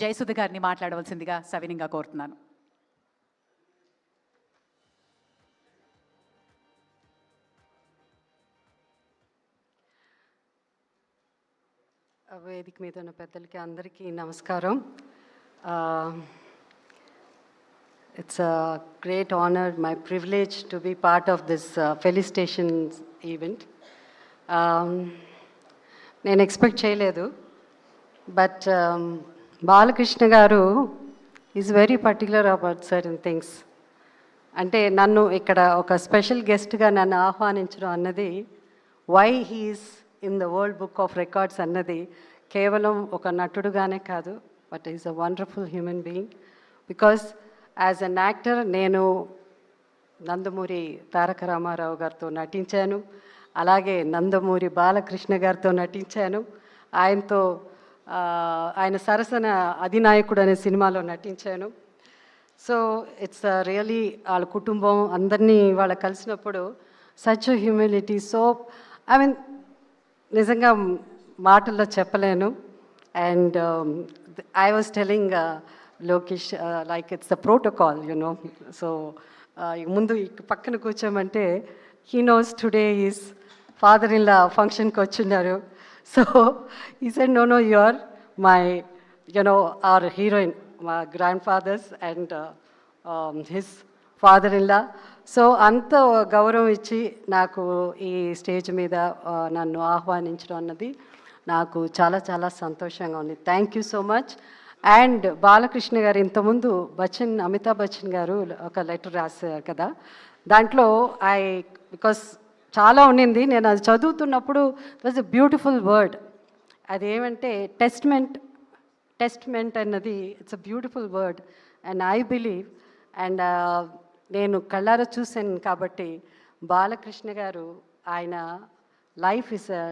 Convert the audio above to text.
జయసుధ గారిని మాట్లాడవలసిందిగా సవినీయంగా కోరుతున్నాను. వేదిక మీద ఉన్న పెద్దలకి అందరికీ నమస్కారం. It's a great honor, my privilege to be part of this felicitations event. నేను ఎక్స్పెక్ట్ చేయలేదు, but Balakrishna garu is very particular about certain things. అంటే నన్ను ఇక్కడ ఒక స్పెషల్ గెస్ట్గా నన్ను ఆహ్వానించడం అన్నది, why he is in the world book of records అన్నది కేవలం ఒక నటుడుగానే కాదు, but is a wonderful human being. Because as an actor నేను నందమూరి తారక రామారావు గారితో నటించాను, అలాగే నందమూరి బాలకృష్ణ గారితో నటించాను, ఆయన సరసన అధినాయకుడు అనే సినిమాలో నటించాను. సో ఇట్స్ రియలీ వాళ్ళ కుటుంబం అందరినీ వాళ్ళ కలిసినప్పుడు such humility. So I mean నిజంగా మాటల్లో చెప్పలేను. And I was telling Lokesh, like it's the protocol, you know. So ముందు పక్కన కూర్చోమంటే he knows today is father in law ఫంక్షన్కి వచ్చిన్నారు. So he said no you are my our heroine, my grandfathers and his father-in-law. So అంత గౌరవం ఇచ్చి నాకు ఈ స్టేజ్ మీద నన్ను ఆహ్వానించడం అన్నది నాకు చాలా చాలా సంతోషంగా ఉంది. Thank you so much. And Balakrishna గారు ఇంతకుముందు అమితాబ్ బచ్చన్ గారు ఒక లెటర్ రాశారు కదా, దాంట్లో బికాస్ చాలా ఉండింది, నేను అది చదువుతున్నప్పుడు it was a beautiful word. అదేమంటే టెస్ట్మెంట్ అన్నది it's a beautiful word. And I believe, and నేను కళ్ళారా చూశాను కాబట్టి బాలకృష్ణ గారు ఆయన లైఫ్ ఇస్ అ